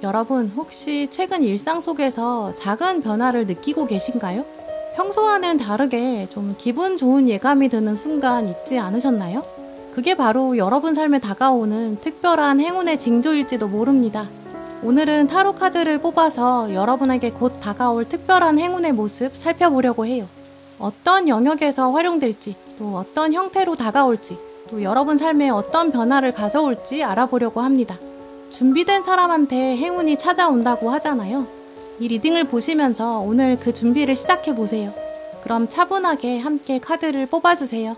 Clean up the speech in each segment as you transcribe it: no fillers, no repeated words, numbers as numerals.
여러분, 혹시 최근 일상 속에서 작은 변화를 느끼고 계신가요? 평소와는 다르게 좀 기분 좋은 예감이 드는 순간 있지 않으셨나요? 그게 바로 여러분 삶에 다가오는 특별한 행운의 징조일지도 모릅니다. 오늘은 타로 카드를 뽑아서 여러분에게 곧 다가올 특별한 행운의 모습 살펴보려고 해요. 어떤 영역에서 활용될지, 또 어떤 형태로 다가올지, 또 여러분 삶에 어떤 변화를 가져올지 알아보려고 합니다. 준비된 사람한테 행운이 찾아온다고 하잖아요. 이 리딩을 보시면서 오늘 그 준비를 시작해보세요. 그럼 차분하게 함께 카드를 뽑아주세요.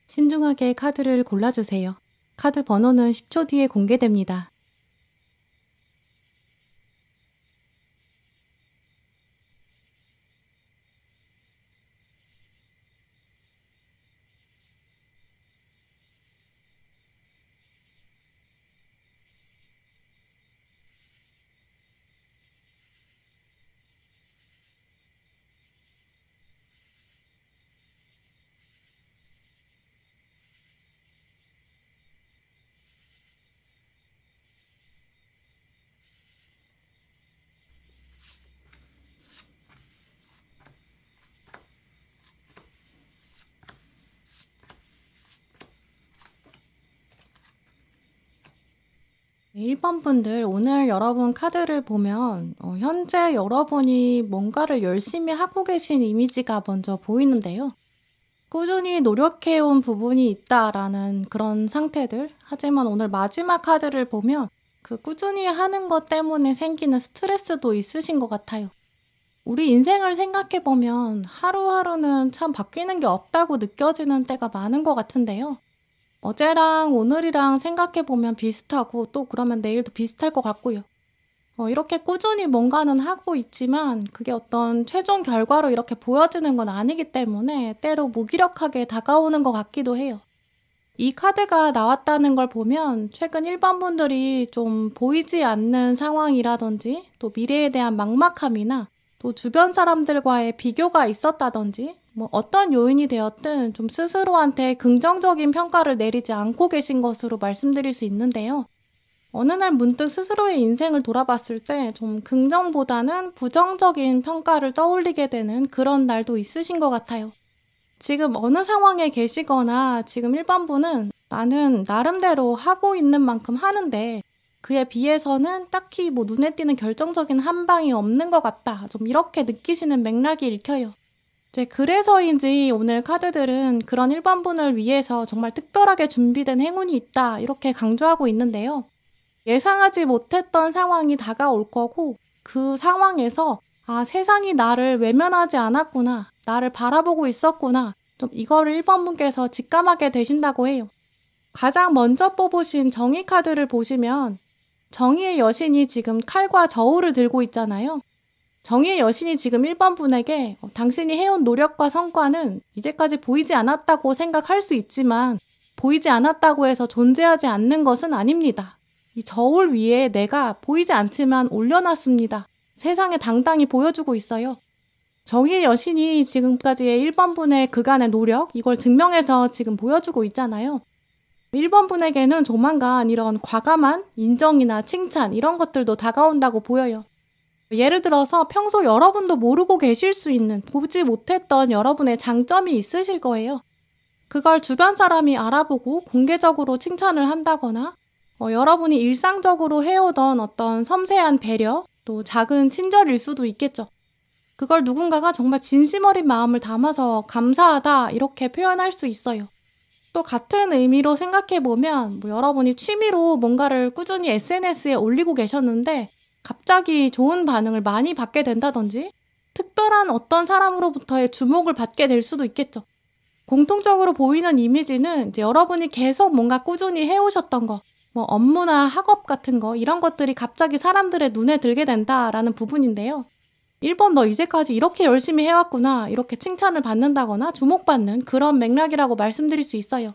신중하게 카드를 골라주세요. 카드 번호는 10초 뒤에 공개됩니다. 네, 1번 분들, 오늘 여러분 카드를 보면 현재 여러분이 뭔가를 열심히 하고 계신 이미지가 먼저 보이는데요. 꾸준히 노력해온 부분이 있다라는 그런 상태들. 하지만 오늘 마지막 카드를 보면 그 꾸준히 하는 것 때문에 생기는 스트레스도 있으신 것 같아요. 우리 인생을 생각해보면 하루하루는 참 바뀌는 게 없다고 느껴지는 때가 많은 것 같은데요. 어제랑 오늘이랑 생각해보면 비슷하고 또 그러면 내일도 비슷할 것 같고요. 이렇게 꾸준히 뭔가는 하고 있지만 그게 어떤 최종 결과로 이렇게 보여지는 건 아니기 때문에 때로 무기력하게 다가오는 것 같기도 해요. 이 카드가 나왔다는 걸 보면 최근 일반 분들이 좀 보이지 않는 상황이라든지 또 미래에 대한 막막함이나 또 주변 사람들과의 비교가 있었다든지 뭐 어떤 요인이 되었든 좀 스스로한테 긍정적인 평가를 내리지 않고 계신 것으로 말씀드릴 수 있는데요. 어느 날 문득 스스로의 인생을 돌아봤을 때 좀 긍정보다는 부정적인 평가를 떠올리게 되는 그런 날도 있으신 것 같아요. 지금 어느 상황에 계시거나 지금 일반분은 나는 나름대로 하고 있는 만큼 하는데 그에 비해서는 딱히 뭐 눈에 띄는 결정적인 한 방이 없는 것 같다. 좀 이렇게 느끼시는 맥락이 읽혀요. 이제 그래서인지 오늘 카드들은 그런 일반분을 위해서 정말 특별하게 준비된 행운이 있다. 이렇게 강조하고 있는데요. 예상하지 못했던 상황이 다가올 거고 그 상황에서 아, 세상이 나를 외면하지 않았구나. 나를 바라보고 있었구나. 좀 이거를 1번 분께서 직감하게 되신다고 해요. 가장 먼저 뽑으신 정의 카드를 보시면 정의의 여신이 지금 칼과 저울을 들고 있잖아요. 정의의 여신이 지금 1번 분에게 당신이 해온 노력과 성과는 이제까지 보이지 않았다고 생각할 수 있지만 보이지 않았다고 해서 존재하지 않는 것은 아닙니다. 이 저울 위에 내가 보이지 않지만 올려놨습니다. 세상에 당당히 보여주고 있어요. 정의의 여신이 지금까지의 1번 분의 그간의 노력, 이걸 증명해서 지금 보여주고 있잖아요. 1번 분에게는 조만간 이런 과감한 인정이나 칭찬 이런 것들도 다가온다고 보여요. 예를 들어서 평소 여러분도 모르고 계실 수 있는 보지 못했던 여러분의 장점이 있으실 거예요. 그걸 주변 사람이 알아보고 공개적으로 칭찬을 한다거나 여러분이 일상적으로 해오던 어떤 섬세한 배려, 또 작은 친절일 수도 있겠죠. 그걸 누군가가 정말 진심 어린 마음을 담아서 감사하다 이렇게 표현할 수 있어요. 또 같은 의미로 생각해보면 여러분이 취미로 뭔가를 꾸준히 SNS에 올리고 계셨는데 갑자기 좋은 반응을 많이 받게 된다든지 특별한 어떤 사람으로부터의 주목을 받게 될 수도 있겠죠. 공통적으로 보이는 이미지는 이제 여러분이 계속 뭔가 꾸준히 해오셨던 거, 업무나 학업 같은 거 이런 것들이 갑자기 사람들의 눈에 들게 된다라는 부분인데요. 1번 너 이제까지 이렇게 열심히 해왔구나 이렇게 칭찬을 받는다거나 주목받는 그런 맥락이라고 말씀드릴 수 있어요.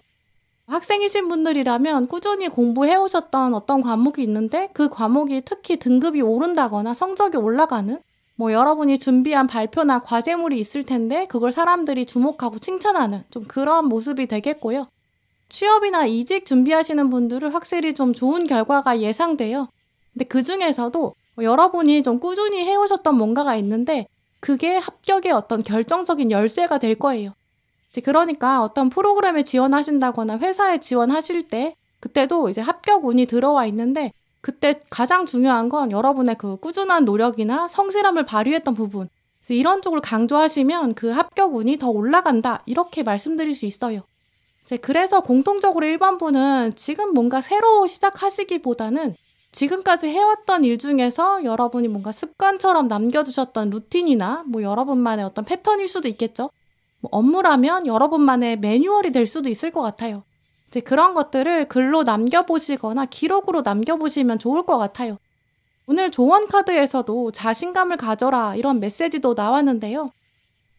학생이신 분들이라면 꾸준히 공부해오셨던 어떤 과목이 있는데 그 과목이 특히 등급이 오른다거나 성적이 올라가는 여러분이 준비한 발표나 과제물이 있을 텐데 그걸 사람들이 주목하고 칭찬하는 좀 그런 모습이 되겠고요. 취업이나 이직 준비하시는 분들은 확실히 좀 좋은 결과가 예상돼요. 근데 그 중에서도 여러분이 좀 꾸준히 해오셨던 뭔가가 있는데 그게 합격의 어떤 결정적인 열쇠가 될 거예요. 그러니까 어떤 프로그램에 지원하신다거나 회사에 지원하실 때 그때도 이제 합격 운이 들어와 있는데 그때 가장 중요한 건 여러분의 그 꾸준한 노력이나 성실함을 발휘했던 부분. 이런 쪽을 강조하시면 그 합격 운이 더 올라간다 이렇게 말씀드릴 수 있어요. 그래서 공통적으로 1번 분은 지금 뭔가 새로 시작하시기보다는 지금까지 해왔던 일 중에서 여러분이 뭔가 습관처럼 남겨두셨던 루틴이나 여러분만의 어떤 패턴일 수도 있겠죠. 업무라면 여러분만의 매뉴얼이 될 수도 있을 것 같아요. 이제 그런 것들을 글로 남겨보시거나 기록으로 남겨보시면 좋을 것 같아요. 오늘 조언 카드에서도 자신감을 가져라 이런 메시지도 나왔는데요.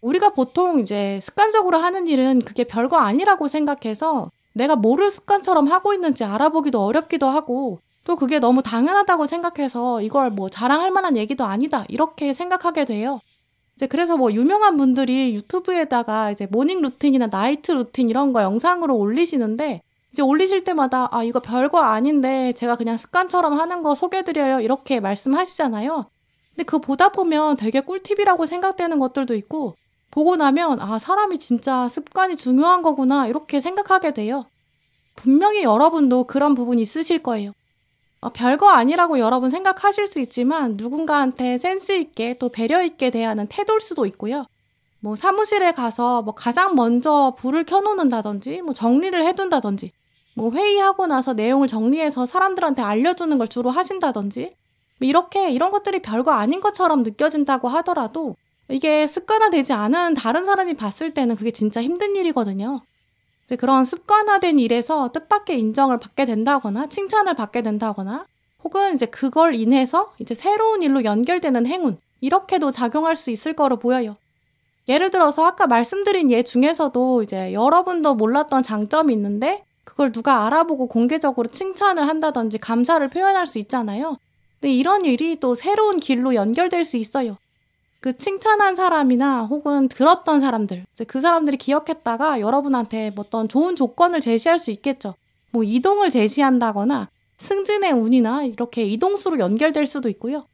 우리가 보통 이제 습관적으로 하는 일은 그게 별거 아니라고 생각해서 내가 뭐를 습관처럼 하고 있는지 알아보기도 어렵기도 하고 또 그게 너무 당연하다고 생각해서 이걸 자랑할 만한 얘기도 아니다 이렇게 생각하게 돼요. 이제 그래서 유명한 분들이 유튜브에다가 이제 모닝 루틴이나 나이트 루틴 이런 거 영상으로 올리시는데 이제 올리실 때마다 아 이거 별거 아닌데 제가 그냥 습관처럼 하는 거 소개드려요 이렇게 말씀하시잖아요. 근데 그거 보다 보면 되게 꿀팁이라고 생각되는 것들도 있고 보고 나면 아 사람이 진짜 습관이 중요한 거구나 이렇게 생각하게 돼요. 분명히 여러분도 그런 부분이 있으실 거예요. 별거 아니라고 여러분 생각하실 수 있지만 누군가한테 센스 있게 또 배려 있게 대하는 태도일 수도 있고요. 사무실에 가서 가장 먼저 불을 켜놓는다든지 정리를 해둔다든지 회의하고 나서 내용을 정리해서 사람들한테 알려주는 걸 주로 하신다든지 이런 것들이 별거 아닌 것처럼 느껴진다고 하더라도 이게 습관화되지 않은 다른 사람이 봤을 때는 그게 진짜 힘든 일이거든요. 이제 그런 습관화된 일에서 뜻밖의 인정을 받게 된다거나 칭찬을 받게 된다거나 혹은 이제 그걸 인해서 이제 새로운 일로 연결되는 행운 이렇게도 작용할 수 있을 거로 보여요. 예를 들어서 아까 말씀드린 예 중에서도 이제 여러분도 몰랐던 장점이 있는데 그걸 누가 알아보고 공개적으로 칭찬을 한다든지 감사를 표현할 수 있잖아요. 근데 이런 일이 또 새로운 길로 연결될 수 있어요. 그 칭찬한 사람이나 혹은 들었던 사람들, 그 사람들이 기억했다가 여러분한테 어떤 좋은 조건을 제시할 수 있겠죠. 이동을 제시한다거나 승진의 운이나 이렇게 이동수로 연결될 수도 있고요.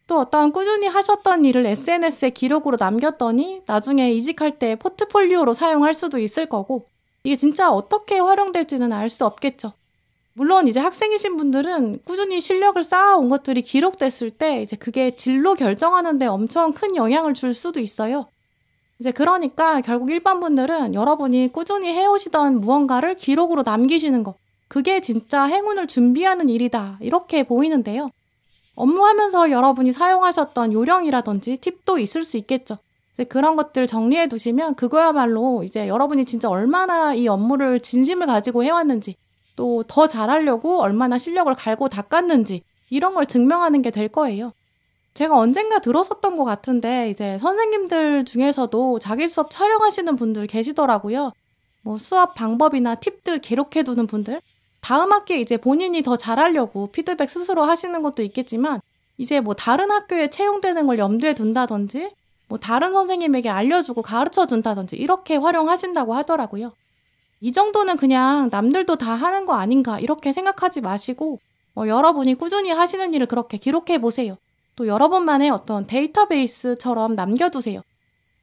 또 어떤 꾸준히 하셨던 일을 SNS에 기록으로 남겼더니 나중에 이직할 때 포트폴리오로 사용할 수도 있을 거고 이게 진짜 어떻게 활용될지는 알 수 없겠죠. 물론 이제 학생이신 분들은 꾸준히 실력을 쌓아온 것들이 기록됐을 때 이제 그게 진로 결정하는 데 엄청 큰 영향을 줄 수도 있어요. 이제 그러니까 결국 1번 분들은 여러분이 꾸준히 해오시던 무언가를 기록으로 남기시는 거 그게 진짜 행운을 준비하는 일이다 이렇게 보이는데요. 업무하면서 여러분이 사용하셨던 요령이라든지 팁도 있을 수 있겠죠. 그런 것들 정리해 두시면 그거야말로 이제 여러분이 진짜 얼마나 이 업무를 진심을 가지고 해왔는지, 또 더 잘하려고 얼마나 실력을 갈고 닦았는지, 이런 걸 증명하는 게 될 거예요. 제가 언젠가 들었었던 것 같은데, 이제 선생님들 중에서도 자기 수업 촬영하시는 분들 계시더라고요. 뭐 수업 방법이나 팁들 기록해 두는 분들, 다음 학기에 이제 본인이 더 잘하려고 피드백 스스로 하시는 것도 있겠지만, 이제 뭐 다른 학교에 채용되는 걸 염두에 둔다든지, 뭐 다른 선생님에게 알려주고 가르쳐 준다든지 이렇게 활용하신다고 하더라고요. 이 정도는 그냥 남들도 다 하는 거 아닌가 이렇게 생각하지 마시고, 여러분이 꾸준히 하시는 일을 그렇게 기록해 보세요. 또 여러분만의 어떤 데이터베이스처럼 남겨두세요.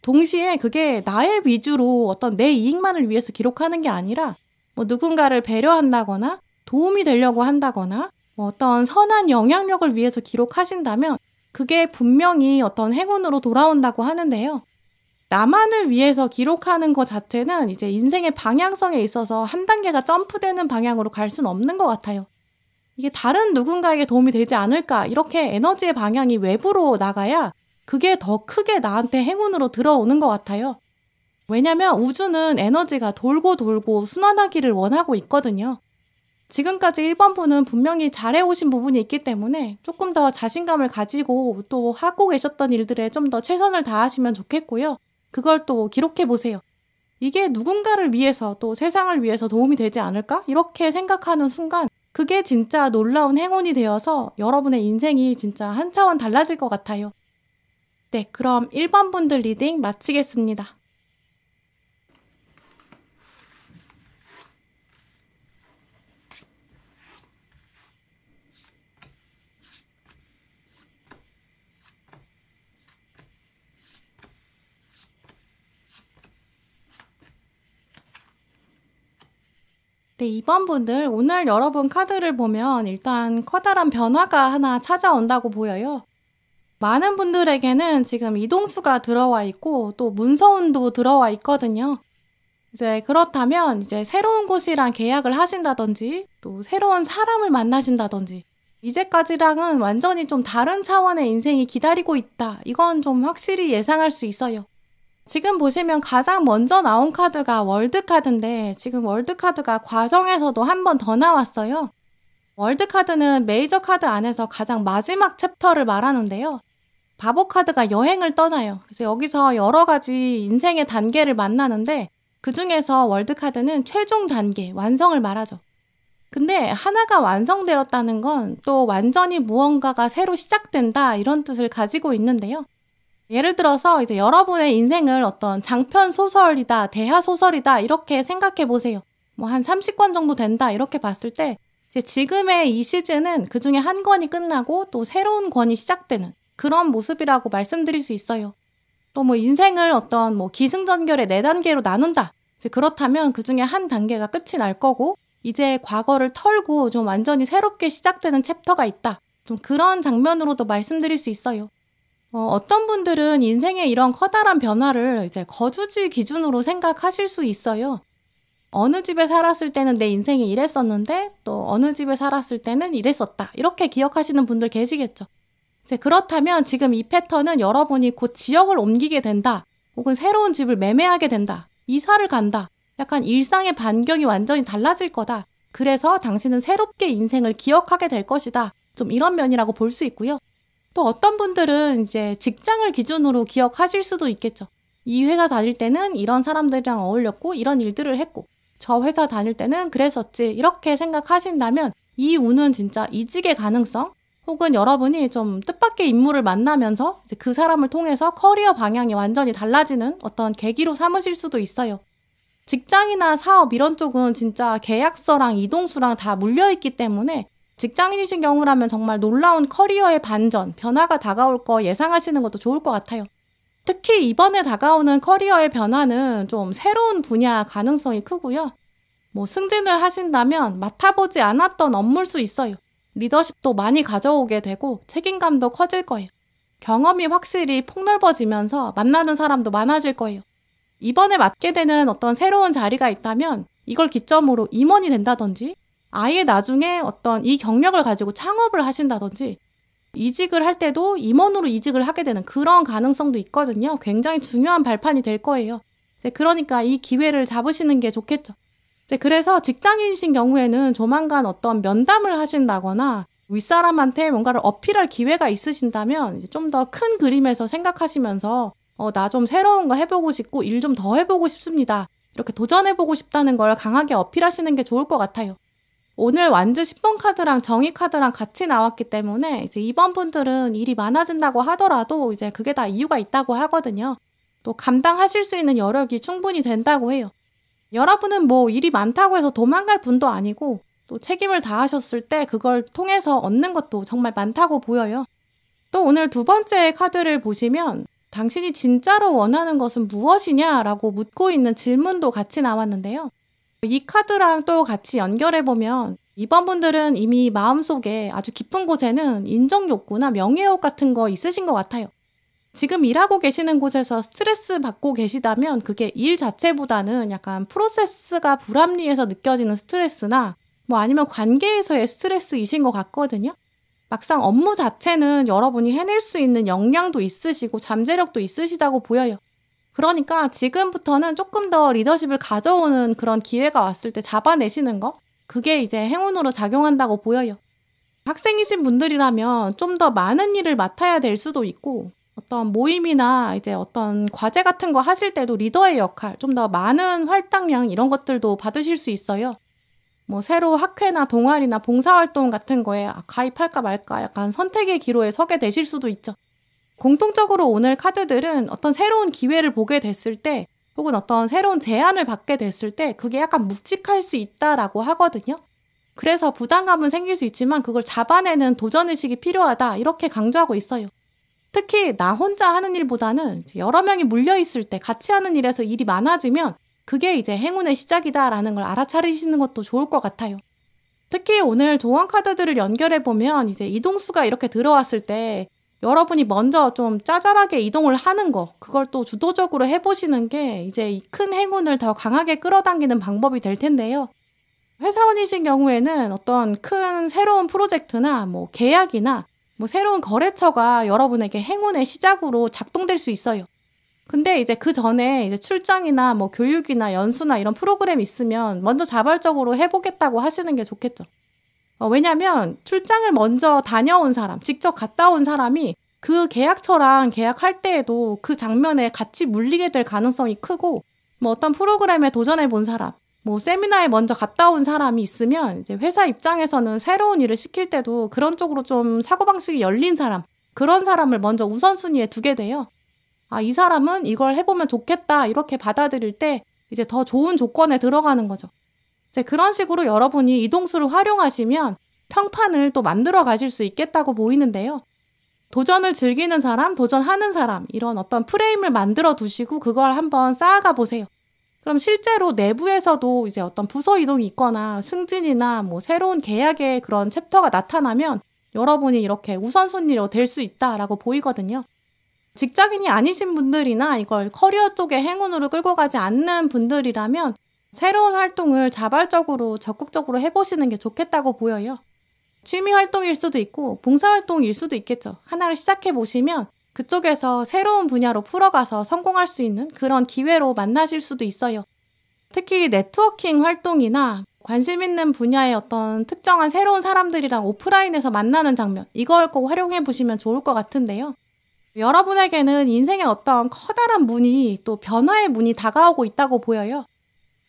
동시에 그게 나의 위주로 어떤 내 이익만을 위해서 기록하는 게 아니라, 뭐 누군가를 배려한다거나 도움이 되려고 한다거나 뭐 어떤 선한 영향력을 위해서 기록하신다면 그게 분명히 어떤 행운으로 돌아온다고 하는데요. 나만을 위해서 기록하는 것 자체는 이제 인생의 방향성에 있어서 한 단계가 점프되는 방향으로 갈 수는 없는 것 같아요. 이게 다른 누군가에게 도움이 되지 않을까, 이렇게 에너지의 방향이 외부로 나가야 그게 더 크게 나한테 행운으로 들어오는 것 같아요. 왜냐면 우주는 에너지가 돌고 돌고 순환하기를 원하고 있거든요. 지금까지 1번분은 분명히 잘해오신 부분이 있기 때문에 조금 더 자신감을 가지고 또 하고 계셨던 일들에 좀 더 최선을 다하시면 좋겠고요. 그걸 또 기록해 보세요. 이게 누군가를 위해서 또 세상을 위해서 도움이 되지 않을까? 이렇게 생각하는 순간 그게 진짜 놀라운 행운이 되어서 여러분의 인생이 진짜 한 차원 달라질 것 같아요. 네, 그럼 1번분들 리딩 마치겠습니다. 네, 2번분들 오늘 여러분 카드를 보면 일단 커다란 변화가 하나 찾아온다고 보여요. 많은 분들에게는 지금 이동수가 들어와 있고 또 문서운도 들어와 있거든요. 이제 그렇다면 이제 새로운 곳이랑 계약을 하신다든지 또 새로운 사람을 만나신다든지 이제까지랑은 완전히 좀 다른 차원의 인생이 기다리고 있다. 이건 좀 확실히 예상할 수 있어요. 지금 보시면 가장 먼저 나온 카드가 월드카드인데 지금 월드카드가 과정에서도 한 번 더 나왔어요. 월드카드는 메이저 카드 안에서 가장 마지막 챕터를 말하는데요. 바보 카드가 여행을 떠나요. 그래서 여기서 여러 가지 인생의 단계를 만나는데 그 중에서 월드카드는 최종 단계, 완성을 말하죠. 근데 하나가 완성되었다는 건 또 완전히 무언가가 새로 시작된다 이런 뜻을 가지고 있는데요. 예를 들어서 이제 여러분의 인생을 어떤 장편 소설이다, 대하 소설이다 이렇게 생각해 보세요. 뭐 한 30권 정도 된다 이렇게 봤을 때 이제 지금의 이 시즌은 그 중에 한 권이 끝나고 또 새로운 권이 시작되는 그런 모습이라고 말씀드릴 수 있어요. 또 뭐 인생을 어떤 뭐 기승전결의 4단계로 나눈다. 이제 그렇다면 그 중에 한 단계가 끝이 날 거고 이제 과거를 털고 좀 완전히 새롭게 시작되는 챕터가 있다. 좀 그런 장면으로도 말씀드릴 수 있어요. 어떤 분들은 인생의 이런 커다란 변화를 이제 거주지 기준으로 생각하실 수 있어요. 어느 집에 살았을 때는 내 인생이 이랬었는데 또 어느 집에 살았을 때는 이랬었다. 이렇게 기억하시는 분들 계시겠죠. 이제 그렇다면 지금 이 패턴은 여러분이 곧 지역을 옮기게 된다. 혹은 새로운 집을 매매하게 된다. 이사를 간다. 약간 일상의 반경이 완전히 달라질 거다. 그래서 당신은 새롭게 인생을 기억하게 될 것이다. 좀 이런 면이라고 볼 수 있고요. 또 어떤 분들은 이제 직장을 기준으로 기억하실 수도 있겠죠. 이 회사 다닐 때는 이런 사람들이랑 어울렸고 이런 일들을 했고 저 회사 다닐 때는 그랬었지 이렇게 생각하신다면 이 운은 진짜 이직의 가능성 혹은 여러분이 좀 뜻밖의 인물을 만나면서 이제 그 사람을 통해서 커리어 방향이 완전히 달라지는 어떤 계기로 삼으실 수도 있어요. 직장이나 사업 이런 쪽은 진짜 계약서랑 이동수랑 다 물려있기 때문에 직장인이신 경우라면 정말 놀라운 커리어의 반전, 변화가 다가올 거 예상하시는 것도 좋을 것 같아요. 특히 이번에 다가오는 커리어의 변화는 좀 새로운 분야 가능성이 크고요. 뭐 승진을 하신다면 맡아보지 않았던 업무일 수 있어요. 리더십도 많이 가져오게 되고 책임감도 커질 거예요. 경험이 확실히 폭넓어지면서 만나는 사람도 많아질 거예요. 이번에 맡게 되는 어떤 새로운 자리가 있다면 이걸 기점으로 임원이 된다든지 아예 나중에 어떤 이 경력을 가지고 창업을 하신다든지 이직을 할 때도 임원으로 이직을 하게 되는 그런 가능성도 있거든요. 굉장히 중요한 발판이 될 거예요. 그러니까 이 기회를 잡으시는 게 좋겠죠. 그래서 직장인이신 경우에는 조만간 어떤 면담을 하신다거나 윗사람한테 뭔가를 어필할 기회가 있으신다면 좀 더 큰 그림에서 생각하시면서 나 좀 새로운 거 해보고 싶고 일 좀 더 해보고 싶습니다. 이렇게 도전해보고 싶다는 걸 강하게 어필하시는 게 좋을 것 같아요. 오늘 완즈 10번 카드랑 정의 카드랑 같이 나왔기 때문에 이제 이번 분들은 일이 많아진다고 하더라도 이제 그게 다 이유가 있다고 하거든요. 또 감당하실 수 있는 여력이 충분히 된다고 해요. 여러분은 뭐 일이 많다고 해서 도망갈 분도 아니고 또 책임을 다하셨을 때 그걸 통해서 얻는 것도 정말 많다고 보여요. 또 오늘 두 번째 카드를 보시면 당신이 진짜로 원하는 것은 무엇이냐라고 묻고 있는 질문도 같이 나왔는데요. 이 카드랑 또 같이 연결해보면 이번 분들은 이미 마음속에 아주 깊은 곳에는 인정욕구나 명예욕 같은 거 있으신 것 같아요. 지금 일하고 계시는 곳에서 스트레스 받고 계시다면 그게 일 자체보다는 약간 프로세스가 불합리해서 느껴지는 스트레스나 뭐 아니면 관계에서의 스트레스이신 것 같거든요. 막상 업무 자체는 여러분이 해낼 수 있는 역량도 있으시고 잠재력도 있으시다고 보여요. 그러니까 지금부터는 조금 더 리더십을 가져오는 그런 기회가 왔을 때 잡아내시는 거? 그게 이제 행운으로 작용한다고 보여요. 학생이신 분들이라면 좀 더 많은 일을 맡아야 될 수도 있고 어떤 모임이나 이제 어떤 과제 같은 거 하실 때도 리더의 역할, 좀 더 많은 활당량 이런 것들도 받으실 수 있어요. 뭐 새로 학회나 동아리나 봉사활동 같은 거에 가입할까 말까 약간 선택의 기로에 서게 되실 수도 있죠. 공통적으로 오늘 카드들은 어떤 새로운 기회를 보게 됐을 때 혹은 어떤 새로운 제안을 받게 됐을 때 그게 약간 묵직할 수 있다라고 하거든요. 그래서 부담감은 생길 수 있지만 그걸 잡아내는 도전의식이 필요하다 이렇게 강조하고 있어요. 특히 나 혼자 하는 일보다는 여러 명이 물려있을 때 같이 하는 일에서 일이 많아지면 그게 이제 행운의 시작이다라는 걸 알아차리시는 것도 좋을 것 같아요. 특히 오늘 조언 카드들을 연결해보면 이제 이동수가 이렇게 들어왔을 때 여러분이 먼저 좀 짜잘하게 이동을 하는 거, 그걸 또 주도적으로 해보시는 게 이제 이 큰 행운을 더 강하게 끌어당기는 방법이 될 텐데요. 회사원이신 경우에는 어떤 큰 새로운 프로젝트나 뭐 계약이나 뭐 새로운 거래처가 여러분에게 행운의 시작으로 작동될 수 있어요. 근데 이제 그 전에 이제 출장이나 뭐 교육이나 연수나 이런 프로그램 있으면 먼저 자발적으로 해보겠다고 하시는 게 좋겠죠. 왜냐면 출장을 먼저 다녀온 사람, 직접 갔다 온 사람이 그 계약처랑 계약할 때에도 그 장면에 같이 물리게 될 가능성이 크고 뭐 어떤 프로그램에 도전해 본 사람, 뭐 세미나에 먼저 갔다 온 사람이 있으면 이제 회사 입장에서는 새로운 일을 시킬 때도 그런 쪽으로 좀 사고방식이 열린 사람, 그런 사람을 먼저 우선순위에 두게 돼요. 이 사람은 이걸 해보면 좋겠다 이렇게 받아들일 때 이제 더 좋은 조건에 들어가는 거죠. 이제 그런 식으로 여러분이 이동수를 활용하시면 평판을 또 만들어 가실 수 있겠다고 보이는데요. 도전을 즐기는 사람, 도전하는 사람 이런 어떤 프레임을 만들어 두시고 그걸 한번 쌓아가 보세요. 그럼 실제로 내부에서도 이제 어떤 부서 이동이 있거나 승진이나 뭐 새로운 계약의 그런 챕터가 나타나면 여러분이 이렇게 우선순위로 될 수 있다라고 보이거든요. 직장인이 아니신 분들이나 이걸 커리어 쪽에 행운으로 끌고 가지 않는 분들이라면 새로운 활동을 자발적으로 적극적으로 해보시는 게 좋겠다고 보여요. 취미 활동일 수도 있고 봉사활동일 수도 있겠죠. 하나를 시작해보시면 그쪽에서 새로운 분야로 풀어가서 성공할 수 있는 그런 기회로 만나실 수도 있어요. 특히 네트워킹 활동이나 관심 있는 분야의 어떤 특정한 새로운 사람들이랑 오프라인에서 만나는 장면, 이걸 꼭 활용해보시면 좋을 것 같은데요. 여러분에게는 인생의 어떤 커다란 문이 또 변화의 문이 다가오고 있다고 보여요.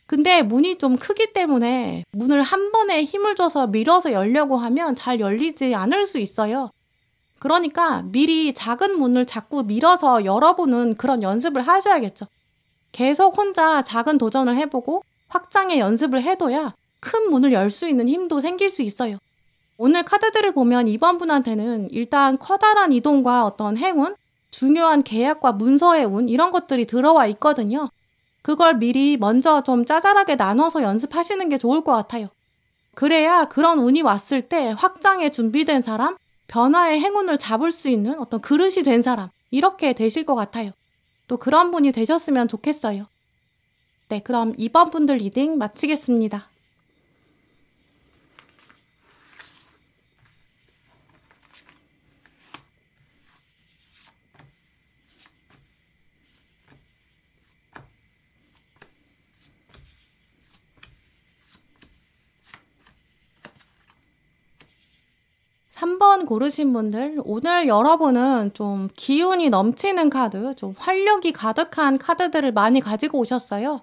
근데 문이 좀 크기 때문에 문을 한 번에 힘을 줘서 밀어서 열려고 하면 잘 열리지 않을 수 있어요. 그러니까 미리 작은 문을 자꾸 밀어서 열어보는 그런 연습을 하셔야겠죠. 계속 혼자 작은 도전을 해보고 확장의 연습을 해둬야 큰 문을 열 수 있는 힘도 생길 수 있어요. 오늘 카드들을 보면 이번 분한테는 일단 커다란 이동과 어떤 행운, 중요한 계약과 문서의 운 이런 것들이 들어와 있거든요. 그걸 미리 먼저 좀 짜잘하게 나눠서 연습하시는 게 좋을 것 같아요. 그래야 그런 운이 왔을 때 확장에 준비된 사람, 변화의 행운을 잡을 수 있는 어떤 그릇이 된 사람, 이렇게 되실 것 같아요. 또 그런 분이 되셨으면 좋겠어요. 네, 그럼 이번 분들 리딩 마치겠습니다. 3번 고르신 분들, 오늘 여러분은 좀 기운이 넘치는 카드, 좀 활력이 가득한 카드들을 많이 가지고 오셨어요.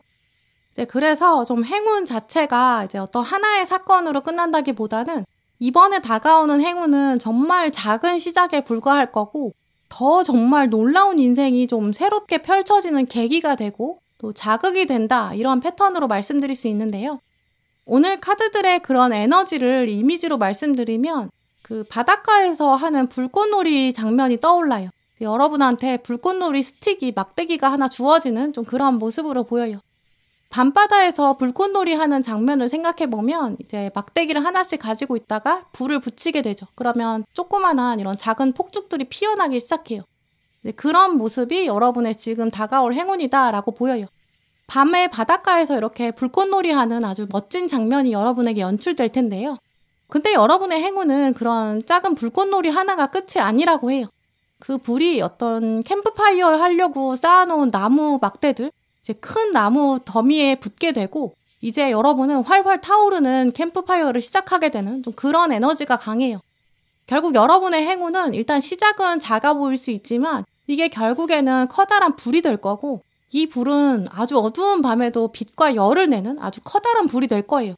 이제 그래서 좀 행운 자체가 이제 어떤 하나의 사건으로 끝난다기보다는 이번에 다가오는 행운은 정말 작은 시작에 불과할 거고, 더 정말 놀라운 인생이 좀 새롭게 펼쳐지는 계기가 되고 또 자극이 된다, 이런 패턴으로 말씀드릴 수 있는데요. 오늘 카드들의 그런 에너지를 이미지로 말씀드리면 그 바닷가에서 하는 불꽃놀이 장면이 떠올라요. 여러분한테 불꽃놀이 스틱이, 막대기가 하나 주어지는 좀 그런 모습으로 보여요. 밤바다에서 불꽃놀이 하는 장면을 생각해보면 이제 막대기를 하나씩 가지고 있다가 불을 붙이게 되죠. 그러면 조그만한 이런 작은 폭죽들이 피어나기 시작해요. 그런 모습이 여러분의 지금 다가올 행운이다 라고 보여요. 밤에 바닷가에서 이렇게 불꽃놀이 하는 아주 멋진 장면이 여러분에게 연출될 텐데요. 근데 여러분의 행운은 그런 작은 불꽃놀이 하나가 끝이 아니라고 해요. 그 불이 어떤 캠프파이어 하려고 쌓아놓은 나무 막대들, 이제 큰 나무 더미에 붙게 되고 이제 여러분은 활활 타오르는 캠프파이어를 시작하게 되는 좀 그런 에너지가 강해요. 결국 여러분의 행운은 일단 시작은 작아 보일 수 있지만 이게 결국에는 커다란 불이 될 거고, 이 불은 아주 어두운 밤에도 빛과 열을 내는 아주 커다란 불이 될 거예요.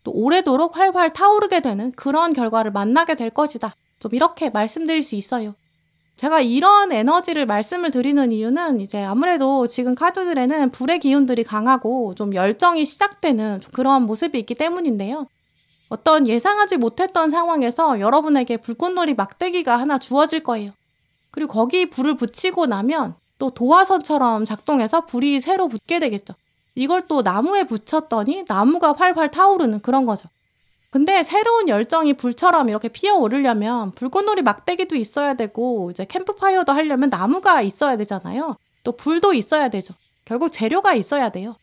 또 오래도록 활활 타오르게 되는 그런 결과를 만나게 될 것이다. 좀 이렇게 말씀드릴 수 있어요. 제가 이런 에너지를 말씀을 드리는 이유는 이제 아무래도 지금 카드들에는 불의 기운들이 강하고 좀 열정이 시작되는 그런 모습이 있기 때문인데요. 어떤 예상하지 못했던 상황에서 여러분에게 불꽃놀이 막대기가 하나 주어질 거예요. 그리고 거기 불을 붙이고 나면 또 도화선처럼 작동해서 불이 새로 붙게 되겠죠. 이걸 또 나무에 붙였더니 나무가 활활 타오르는 그런 거죠. 근데 새로운 열정이 불처럼 이렇게 피어오르려면 불꽃놀이 막대기도 있어야 되고 이제 캠프파이어도 하려면 나무가 있어야 되잖아요. 또 불도 있어야 되죠. 결국 재료가 있어야 돼요.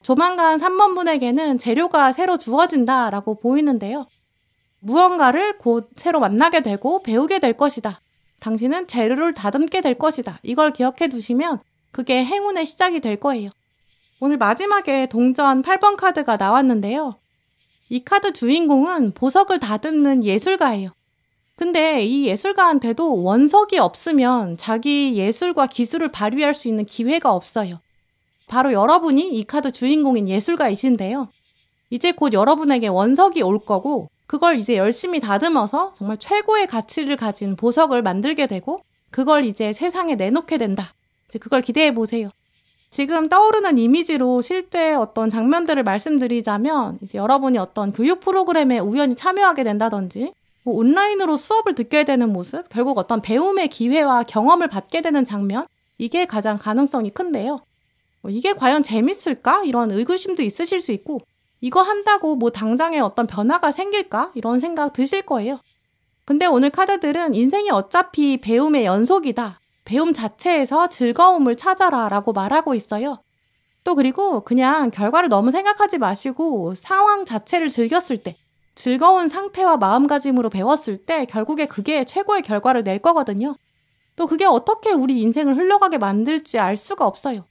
조만간 3번 분에게는 재료가 새로 주어진다라고 보이는데요. 무언가를 곧 새로 만나게 되고 배우게 될 것이다. 당신은 재료를 다듬게 될 것이다. 이걸 기억해 두시면 그게 행운의 시작이 될 거예요. 오늘 마지막에 동전 8번 카드가 나왔는데요. 이 카드 주인공은 보석을 다듬는 예술가예요. 근데 이 예술가한테도 원석이 없으면 자기 예술과 기술을 발휘할 수 있는 기회가 없어요. 바로 여러분이 이 카드 주인공인 예술가이신데요. 이제 곧 여러분에게 원석이 올 거고 그걸 이제 열심히 다듬어서 정말 최고의 가치를 가진 보석을 만들게 되고 그걸 이제 세상에 내놓게 된다. 이제 그걸 기대해 보세요. 지금 떠오르는 이미지로 실제 어떤 장면들을 말씀드리자면 이제 여러분이 어떤 교육 프로그램에 우연히 참여하게 된다든지 뭐 온라인으로 수업을 듣게 되는 모습, 결국 어떤 배움의 기회와 경험을 받게 되는 장면, 이게 가장 가능성이 큰데요. 이게 과연 재밌을까? 이런 의구심도 있으실 수 있고 이거 한다고 뭐 당장에 어떤 변화가 생길까? 이런 생각 드실 거예요. 근데 오늘 카드들은 인생이 어차피 배움의 연속이다. 배움 자체에서 즐거움을 찾아라 라고 말하고 있어요. 또 그리고 그냥 결과를 너무 생각하지 마시고 상황 자체를 즐겼을 때, 즐거운 상태와 마음가짐으로 배웠을 때 결국에 그게 최고의 결과를 낼 거거든요. 또 그게 어떻게 우리 인생을 흘러가게 만들지 알 수가 없어요.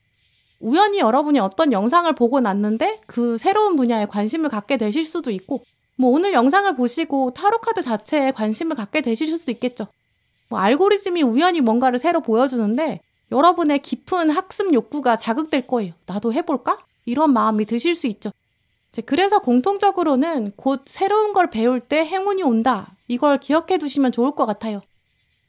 우연히 여러분이 어떤 영상을 보고 났는데 그 새로운 분야에 관심을 갖게 되실 수도 있고 뭐 오늘 영상을 보시고 타로카드 자체에 관심을 갖게 되실 수도 있겠죠. 뭐 알고리즘이 우연히 뭔가를 새로 보여주는데 여러분의 깊은 학습 욕구가 자극될 거예요. 나도 해볼까? 이런 마음이 드실 수 있죠. 그래서 공통적으로는 곧 새로운 걸 배울 때 행운이 온다. 이걸 기억해 두시면 좋을 것 같아요.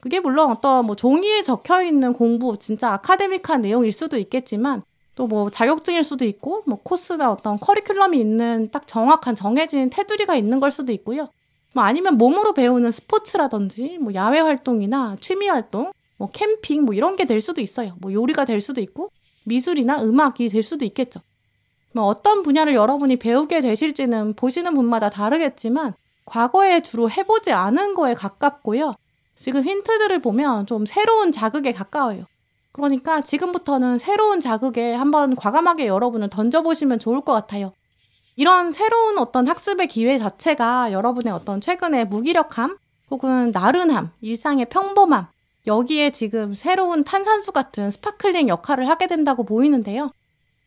그게 물론 어떤 뭐 종이에 적혀 있는 공부, 진짜 아카데믹한 내용일 수도 있겠지만 또 뭐 자격증일 수도 있고 뭐 코스나 어떤 커리큘럼이 있는 딱 정확한 정해진 테두리가 있는 걸 수도 있고요. 뭐 아니면 몸으로 배우는 스포츠라든지 뭐 야외 활동이나 취미 활동, 뭐 캠핑 뭐 이런 게 될 수도 있어요. 뭐 요리가 될 수도 있고 미술이나 음악이 될 수도 있겠죠. 뭐 어떤 분야를 여러분이 배우게 되실지는 보시는 분마다 다르겠지만 과거에 주로 해보지 않은 거에 가깝고요. 지금 힌트들을 보면 좀 새로운 자극에 가까워요. 그러니까 지금부터는 새로운 자극에 한번 과감하게 여러분을 던져보시면 좋을 것 같아요. 이런 새로운 어떤 학습의 기회 자체가 여러분의 어떤 최근의 무기력함 혹은 나른함, 일상의 평범함, 여기에 지금 새로운 탄산수 같은 스파클링 역할을 하게 된다고 보이는데요.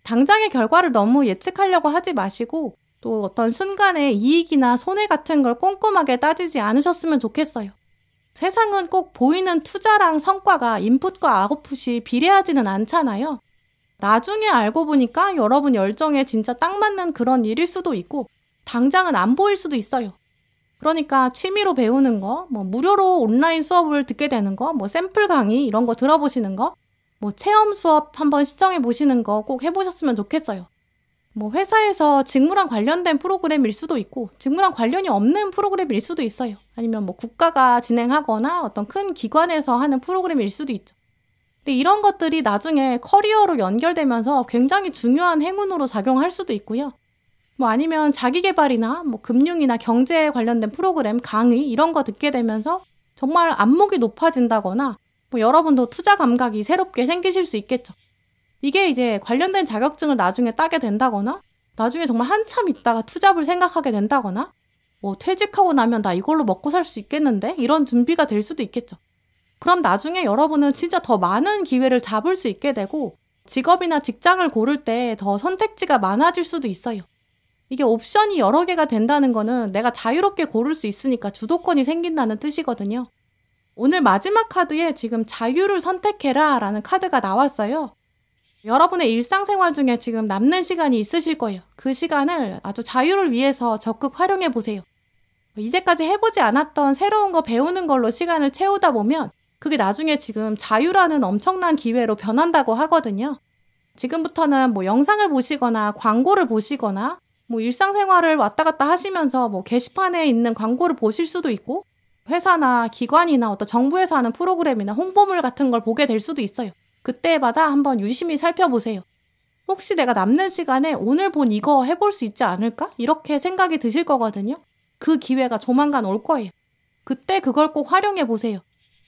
당장의 결과를 너무 예측하려고 하지 마시고 또 어떤 순간의 이익이나 손해 같은 걸 꼼꼼하게 따지지 않으셨으면 좋겠어요. 세상은 꼭 보이는 투자랑 성과가 인풋과 아웃풋이 비례하지는 않잖아요. 나중에 알고 보니까 여러분 열정에 진짜 딱 맞는 그런 일일 수도 있고 당장은 안 보일 수도 있어요. 그러니까 취미로 배우는 거, 무료로 온라인 수업을 듣게 되는 거, 샘플 강의 이런 거 들어보시는 거, 체험 수업 한번 시청해 보시는 거 꼭 해보셨으면 좋겠어요. 회사에서 직무랑 관련된 프로그램일 수도 있고 직무랑 관련이 없는 프로그램일 수도 있어요. 아니면 국가가 진행하거나 어떤 큰 기관에서 하는 프로그램일 수도 있죠. 근데 이런 것들이 나중에 커리어로 연결되면서 굉장히 중요한 행운으로 작용할 수도 있고요. 아니면 자기계발이나 금융이나 경제에 관련된 프로그램, 강의 이런 거 듣게 되면서 정말 안목이 높아진다거나 여러분도 투자 감각이 새롭게 생기실 수 있겠죠. 이게 이제 관련된 자격증을 나중에 따게 된다거나 나중에 정말 한참 있다가 투잡을 생각하게 된다거나 퇴직하고 나면 나 이걸로 먹고 살 수 있겠는데? 이런 준비가 될 수도 있겠죠. 그럼 나중에 여러분은 진짜 더 많은 기회를 잡을 수 있게 되고 직업이나 직장을 고를 때 더 선택지가 많아질 수도 있어요. 이게 옵션이 여러 개가 된다는 거는 내가 자유롭게 고를 수 있으니까 주도권이 생긴다는 뜻이거든요. 오늘 마지막 카드에 지금 자유를 선택해라 라는 카드가 나왔어요. 여러분의 일상생활 중에 지금 남는 시간이 있으실 거예요. 그 시간을 아주 자유를 위해서 적극 활용해 보세요. 이제까지 해보지 않았던 새로운 거 배우는 걸로 시간을 채우다 보면 그게 나중에 지금 자유라는 엄청난 기회로 변한다고 하거든요. 지금부터는 영상을 보시거나 광고를 보시거나 일상생활을 왔다 갔다 하시면서 게시판에 있는 광고를 보실 수도 있고 회사나 기관이나 어떤 정부에서 하는 프로그램이나 홍보물 같은 걸 보게 될 수도 있어요. 그때마다 한번 유심히 살펴보세요. 혹시 내가 남는 시간에 오늘 본 이거 해볼 수 있지 않을까? 이렇게 생각이 드실 거거든요. 그 기회가 조만간 올 거예요. 그때 그걸 꼭 활용해 보세요.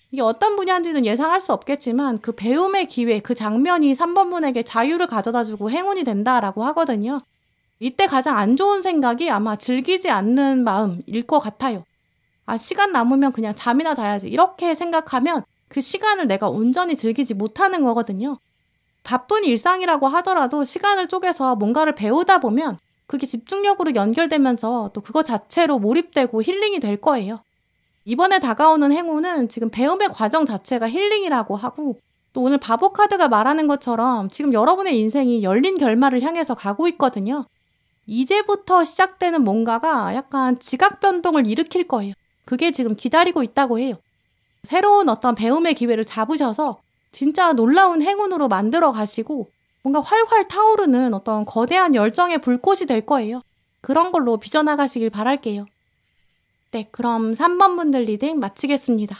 이게 어떤 분야인지는 예상할 수 없겠지만 그 배움의 기회, 그 장면이 3번 분에게 자유를 가져다주고 행운이 된다라고 하거든요. 이때 가장 안 좋은 생각이 아마 즐기지 않는 마음일 것 같아요. 시간 남으면 그냥 잠이나 자야지 이렇게 생각하면 그 시간을 내가 온전히 즐기지 못하는 거거든요. 바쁜 일상이라고 하더라도 시간을 쪼개서 뭔가를 배우다 보면 그게 집중력으로 연결되면서 또 그거 자체로 몰입되고 힐링이 될 거예요. 이번에 다가오는 행운은 지금 배움의 과정 자체가 힐링이라고 하고 또 오늘 바보 카드가 말하는 것처럼 지금 여러분의 인생이 열린 결말을 향해서 가고 있거든요. 이제부터 시작되는 뭔가가 약간 지각 변동을 일으킬 거예요. 그게 지금 기다리고 있다고 해요. 새로운 어떤 배움의 기회를 잡으셔서 진짜 놀라운 행운으로 만들어 가시고 뭔가 활활 타오르는 어떤 거대한 열정의 불꽃이 될 거예요. 그런 걸로 빚어나가시길 바랄게요. 네, 그럼 3번 분들 리딩 마치겠습니다.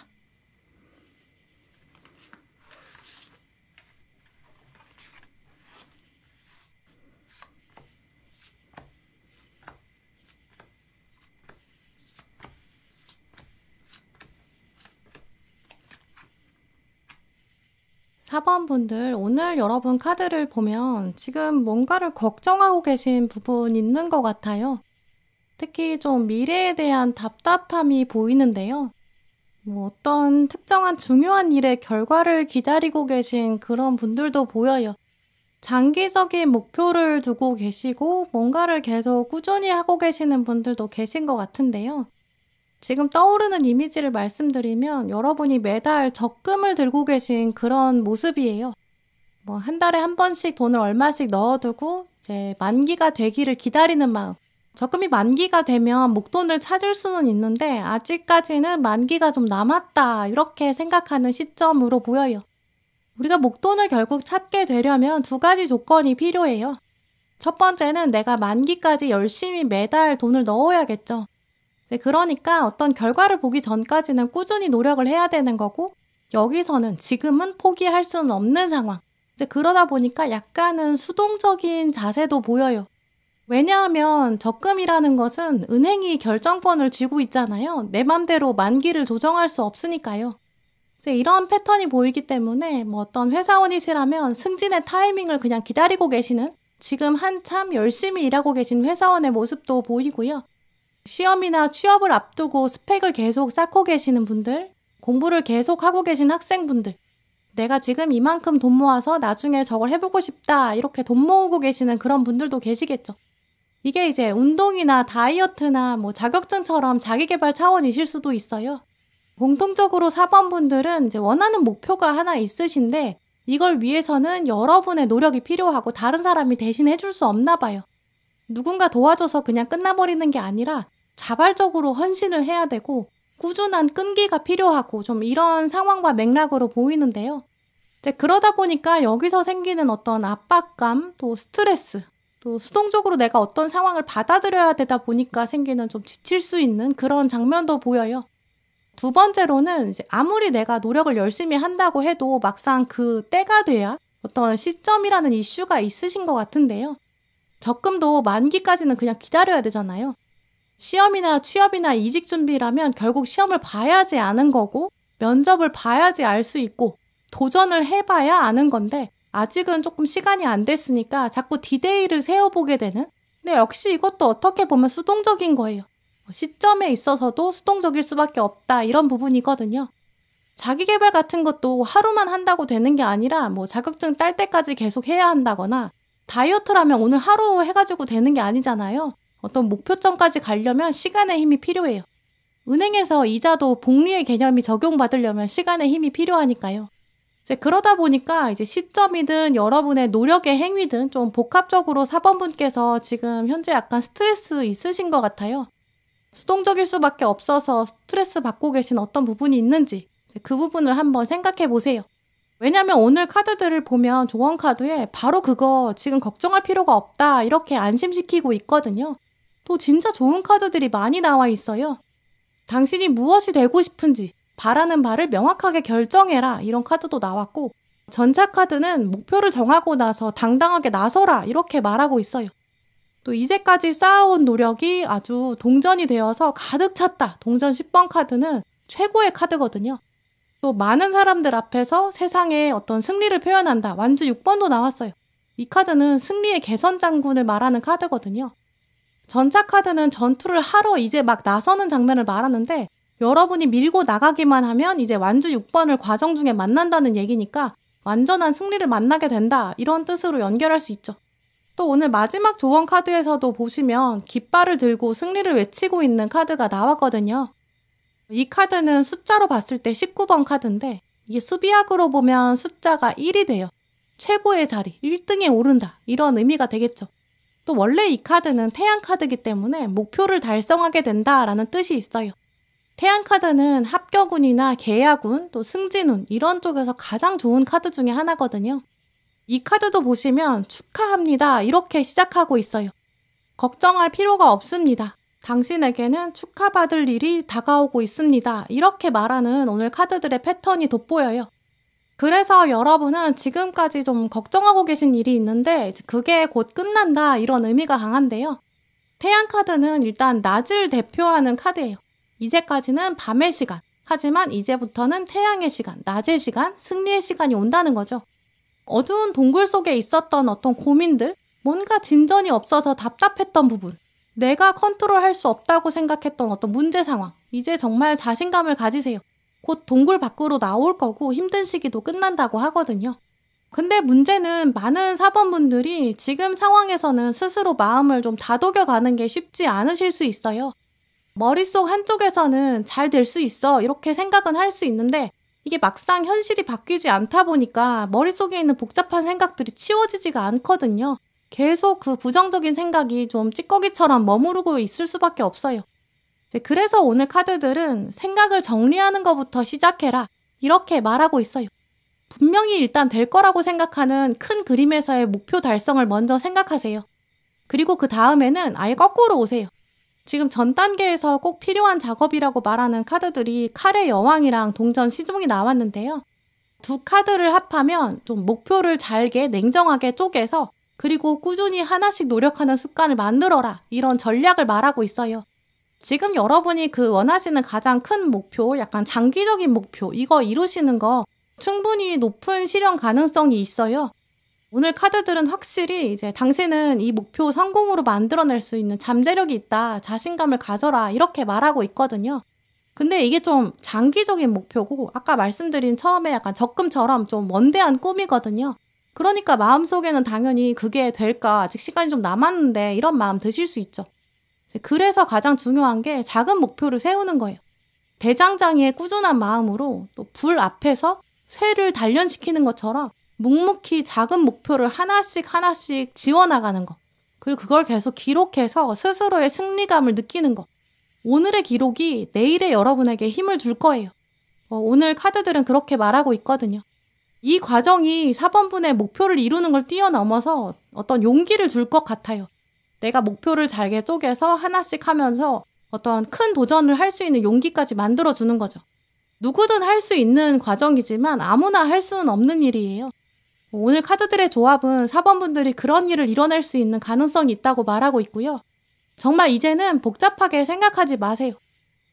4번 분들, 오늘 여러분 카드를 보면 지금 뭔가를 걱정하고 계신 부분 있는 것 같아요. 특히 좀 미래에 대한 답답함이 보이는데요. 어떤 특정한 중요한 일의 결과를 기다리고 계신 그런 분들도 보여요. 장기적인 목표를 두고 계시고 뭔가를 계속 꾸준히 하고 계시는 분들도 계신 것 같은데요. 지금 떠오르는 이미지를 말씀드리면 여러분이 매달 적금을 들고 계신 그런 모습이에요. 한 달에 한 번씩 돈을 얼마씩 넣어두고 이제 만기가 되기를 기다리는 마음. 적금이 만기가 되면 목돈을 찾을 수는 있는데 아직까지는 만기가 좀 남았다 이렇게 생각하는 시점으로 보여요. 우리가 목돈을 결국 찾게 되려면 2가지 조건이 필요해요. 첫 번째는 내가 만기까지 열심히 매달 돈을 넣어야겠죠. 그러니까 어떤 결과를 보기 전까지는 꾸준히 노력을 해야 되는 거고 여기서는 지금은 포기할 수는 없는 상황. 그러다 보니까 약간은 수동적인 자세도 보여요. 왜냐하면 적금이라는 것은 은행이 결정권을 쥐고 있잖아요. 내 맘대로 만기를 조정할 수 없으니까요. 이런 패턴이 보이기 때문에 어떤 회사원이시라면 승진의 타이밍을 그냥 기다리고 계시는 지금 한참 열심히 일하고 계신 회사원의 모습도 보이고요. 시험이나 취업을 앞두고 스펙을 계속 쌓고 계시는 분들, 공부를 계속 하고 계신 학생분들, 내가 지금 이만큼 돈 모아서 나중에 저걸 해보고 싶다 이렇게 돈 모으고 계시는 그런 분들도 계시겠죠. 이게 이제 운동이나 다이어트나 자격증처럼 자기계발 차원이실 수도 있어요. 공통적으로 4번 분들은 이제 원하는 목표가 하나 있으신데 이걸 위해서는 여러분의 노력이 필요하고 다른 사람이 대신 해줄 수 없나 봐요. 누군가 도와줘서 그냥 끝나버리는 게 아니라 자발적으로 헌신을 해야 되고 꾸준한 끈기가 필요하고 좀 이런 상황과 맥락으로 보이는데요. 이제 그러다 보니까 여기서 생기는 어떤 압박감, 또 스트레스, 또 수동적으로 내가 어떤 상황을 받아들여야 되다 보니까 생기는 좀 지칠 수 있는 그런 장면도 보여요. 두 번째로는 이제 아무리 내가 노력을 열심히 한다고 해도 막상 그 때가 돼야 어떤 시점이라는 이슈가 있으신 것 같은데요. 적금도 만기까지는 그냥 기다려야 되잖아요. 시험이나 취업이나 이직 준비라면 결국 시험을 봐야지 아는 거고 면접을 봐야지 알 수 있고 도전을 해봐야 아는 건데 아직은 조금 시간이 안 됐으니까 자꾸 디데이를 세워보게 되는, 근데 역시 이것도 어떻게 보면 수동적인 거예요. 시점에 있어서도 수동적일 수밖에 없다 이런 부분이거든요. 자기계발 같은 것도 하루만 한다고 되는 게 아니라 뭐 자격증 딸 때까지 계속 해야 한다거나 다이어트라면 오늘 하루 해가지고 되는 게 아니잖아요. 어떤 목표점까지 가려면 시간의 힘이 필요해요. 은행에서 이자도 복리의 개념이 적용받으려면 시간의 힘이 필요하니까요. 이제 그러다 보니까 이제 시점이든 여러분의 노력의 행위든 좀 복합적으로 4번 분께서 지금 현재 약간 스트레스 있으신 것 같아요. 수동적일 수밖에 없어서 스트레스 받고 계신 어떤 부분이 있는지 그 부분을 한번 생각해 보세요. 왜냐면 오늘 카드들을 보면 조언 카드에 바로 그거 지금 걱정할 필요가 없다 이렇게 안심시키고 있거든요. 또 진짜 좋은 카드들이 많이 나와 있어요. 당신이 무엇이 되고 싶은지 바라는 바를 명확하게 결정해라 이런 카드도 나왔고, 전차 카드는 목표를 정하고 나서 당당하게 나서라 이렇게 말하고 있어요. 또 이제까지 쌓아온 노력이 아주 동전이 되어서 가득 찼다. 동전 10번 카드는 최고의 카드거든요. 또 많은 사람들 앞에서 세상의 어떤 승리를 표현한다. 완주 6번도 나왔어요. 이 카드는 승리의 개선 장군을 말하는 카드거든요. 전차 카드는 전투를 하러 이제 막 나서는 장면을 말하는데 여러분이 밀고 나가기만 하면 이제 완주 6번을 과정 중에 만난다는 얘기니까 완전한 승리를 만나게 된다. 이런 뜻으로 연결할 수 있죠. 또 오늘 마지막 조언 카드에서도 보시면 깃발을 들고 승리를 외치고 있는 카드가 나왔거든요. 이 카드는 숫자로 봤을 때 19번 카드인데 이게 수비학으로 보면 숫자가 1이 돼요. 최고의 자리, 1등에 오른다. 이런 의미가 되겠죠. 또 원래 이 카드는 태양 카드이기 때문에 목표를 달성하게 된다라는 뜻이 있어요. 태양 카드는 합격운이나 계약운, 또 승진운 이런 쪽에서 가장 좋은 카드 중에 하나거든요. 이 카드도 보시면 축하합니다 이렇게 시작하고 있어요. 걱정할 필요가 없습니다. 당신에게는 축하받을 일이 다가오고 있습니다. 이렇게 말하는 오늘 카드들의 패턴이 돋보여요. 그래서 여러분은 지금까지 좀 걱정하고 계신 일이 있는데 그게 곧 끝난다 이런 의미가 강한데요. 태양 카드는 일단 낮을 대표하는 카드예요. 이제까지는 밤의 시간, 하지만 이제부터는 태양의 시간, 낮의 시간, 승리의 시간이 온다는 거죠. 어두운 동굴 속에 있었던 어떤 고민들, 뭔가 진전이 없어서 답답했던 부분, 내가 컨트롤할 수 없다고 생각했던 어떤 문제 상황, 이제 정말 자신감을 가지세요. 곧 동굴 밖으로 나올 거고 힘든 시기도 끝난다고 하거든요. 근데 문제는 많은 4번 분들이 지금 상황에서는 스스로 마음을 좀 다독여가는 게 쉽지 않으실 수 있어요. 머릿속 한쪽에서는 잘 될 수 있어 이렇게 생각은 할 수 있는데 이게 막상 현실이 바뀌지 않다 보니까 머릿속에 있는 복잡한 생각들이 치워지지가 않거든요. 계속 그 부정적인 생각이 좀 찌꺼기처럼 머무르고 있을 수밖에 없어요. 그래서 오늘 카드들은 생각을 정리하는 것부터 시작해라 이렇게 말하고 있어요. 분명히 일단 될 거라고 생각하는 큰 그림에서의 목표 달성을 먼저 생각하세요. 그리고 그 다음에는 아예 거꾸로 오세요. 지금 전 단계에서 꼭 필요한 작업이라고 말하는 카드들이 칼의 여왕이랑 동전 시종이 나왔는데요. 두 카드를 합하면 좀 목표를 잘게 냉정하게 쪼개서 그리고 꾸준히 하나씩 노력하는 습관을 만들어라 이런 전략을 말하고 있어요. 지금 여러분이 그 원하시는 가장 큰 목표, 약간 장기적인 목표 이거 이루시는 거 충분히 높은 실현 가능성이 있어요. 오늘 카드들은 확실히 이제 당신은 이 목표 성공으로 만들어낼 수 있는 잠재력이 있다, 자신감을 가져라 이렇게 말하고 있거든요. 근데 이게 좀 장기적인 목표고 아까 말씀드린 처음에 약간 적금처럼 좀 원대한 꿈이거든요. 그러니까 마음속에는 당연히 그게 될까, 아직 시간이 좀 남았는데 이런 마음 드실 수 있죠. 그래서 가장 중요한 게 작은 목표를 세우는 거예요. 대장장이의 꾸준한 마음으로 또 불 앞에서 쇠를 단련시키는 것처럼 묵묵히 작은 목표를 하나씩 하나씩 지워나가는 거. 그리고 그걸 계속 기록해서 스스로의 승리감을 느끼는 거. 오늘의 기록이 내일의 여러분에게 힘을 줄 거예요. 오늘 카드들은 그렇게 말하고 있거든요. 이 과정이 4번분의 목표를 이루는 걸 뛰어넘어서 어떤 용기를 줄 것 같아요. 내가 목표를 잘게 쪼개서 하나씩 하면서 어떤 큰 도전을 할 수 있는 용기까지 만들어주는 거죠. 누구든 할 수 있는 과정이지만 아무나 할 수는 없는 일이에요. 오늘 카드들의 조합은 4번분들이 그런 일을 이뤄낼 수 있는 가능성이 있다고 말하고 있고요. 정말 이제는 복잡하게 생각하지 마세요.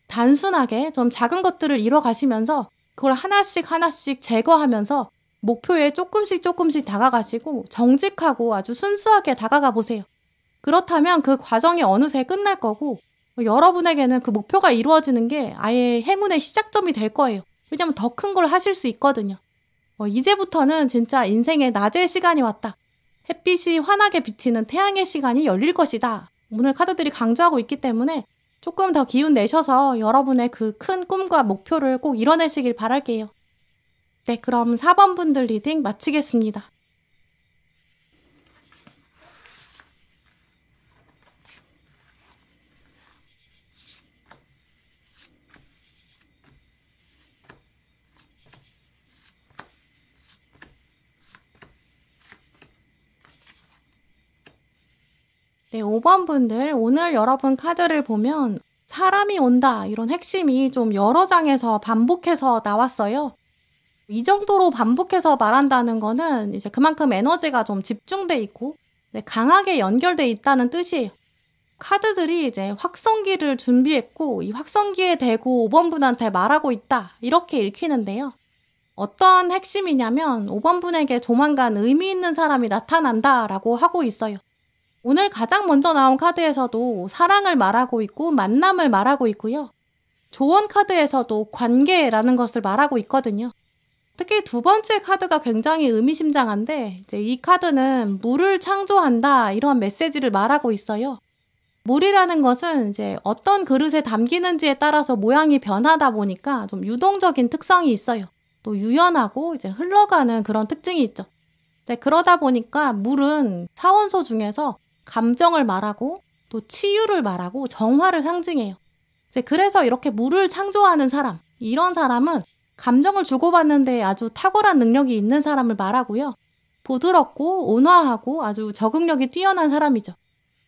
단순하게 좀 작은 것들을 이뤄가시면서 그걸 하나씩 하나씩 제거하면서 목표에 조금씩 다가가시고 정직하고 아주 순수하게 다가가 보세요. 그렇다면 그 과정이 어느새 끝날 거고 여러분에게는 그 목표가 이루어지는 게 아예 행운의 시작점이 될 거예요. 왜냐면 더 큰 걸 하실 수 있거든요. 이제부터는 진짜 인생의 낮의 시간이 왔다. 햇빛이 환하게 비치는 태양의 시간이 열릴 것이다. 오늘 카드들이 강조하고 있기 때문에 조금 더 기운 내셔서 여러분의 그 큰 꿈과 목표를 꼭 이뤄내시길 바랄게요. 네, 그럼 4번분들 리딩 마치겠습니다. 네, 5번분들 오늘 여러분 카드를 보면 사람이 온다 이런 핵심이 좀 여러 장에서 반복해서 나왔어요. 이 정도로 반복해서 말한다는 거는 이제 그만큼 에너지가 좀 집중돼 있고 강하게 연결돼 있다는 뜻이에요. 카드들이 이제 확성기를 준비했고 이 확성기에 대고 5번분한테 말하고 있다 이렇게 읽히는데요. 어떤 핵심이냐면 5번분에게 조만간 의미 있는 사람이 나타난다라고 하고 있어요. 오늘 가장 먼저 나온 카드에서도 사랑을 말하고 있고 만남을 말하고 있고요. 조언 카드에서도 관계라는 것을 말하고 있거든요. 특히 두 번째 카드가 굉장히 의미심장한데 이제 이 카드는 물을 창조한다 이런 메시지를 말하고 있어요. 물이라는 것은 이제 어떤 그릇에 담기는지에 따라서 모양이 변하다 보니까 좀 유동적인 특성이 있어요. 또 유연하고 이제 흘러가는 그런 특징이 있죠. 그러다 보니까 물은 사원소 중에서 감정을 말하고 또 치유를 말하고 정화를 상징해요. 그래서 이렇게 물을 창조하는 사람, 이런 사람은 감정을 주고받는데 아주 탁월한 능력이 있는 사람을 말하고요. 부드럽고 온화하고 아주 적응력이 뛰어난 사람이죠.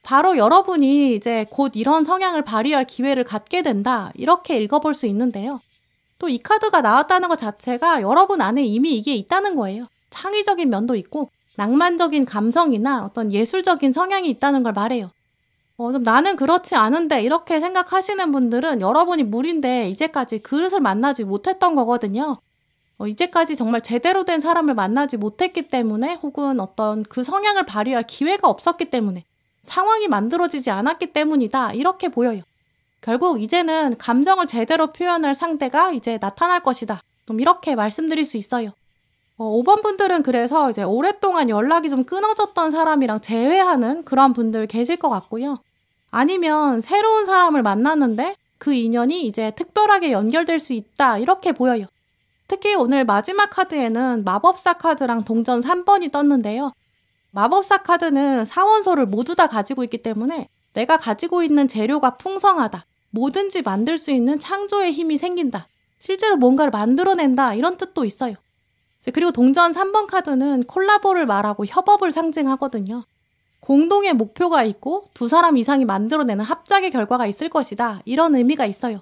바로 여러분이 이제 곧 이런 성향을 발휘할 기회를 갖게 된다, 이렇게 읽어볼 수 있는데요. 또 이 카드가 나왔다는 것 자체가 여러분 안에 이미 이게 있다는 거예요. 창의적인 면도 있고 낭만적인 감성이나 어떤 예술적인 성향이 있다는 걸 말해요. 좀 나는 그렇지 않은데 이렇게 생각하시는 분들은 여러분이 물인데 이제까지 그릇을 만나지 못했던 거거든요. 이제까지 정말 제대로 된 사람을 만나지 못했기 때문에 혹은 어떤 그 성향을 발휘할 기회가 없었기 때문에 상황이 만들어지지 않았기 때문이다 이렇게 보여요. 결국 이제는 감정을 제대로 표현할 상대가 이제 나타날 것이다. 좀 이렇게 말씀드릴 수 있어요. 5번 분들은 그래서 이제 오랫동안 연락이 좀 끊어졌던 사람이랑 재회하는 그런 분들 계실 것 같고요. 아니면 새로운 사람을 만났는데 그 인연이 이제 특별하게 연결될 수 있다 이렇게 보여요. 특히 오늘 마지막 카드에는 마법사 카드랑 동전 3번이 떴는데요. 마법사 카드는 사원소를 모두 다 가지고 있기 때문에 내가 가지고 있는 재료가 풍성하다. 뭐든지 만들 수 있는 창조의 힘이 생긴다. 실제로 뭔가를 만들어낸다 이런 뜻도 있어요. 그리고 동전 3번 카드는 콜라보를 말하고 협업을 상징하거든요. 공동의 목표가 있고 두 사람 이상이 만들어내는 합작의 결과가 있을 것이다. 이런 의미가 있어요.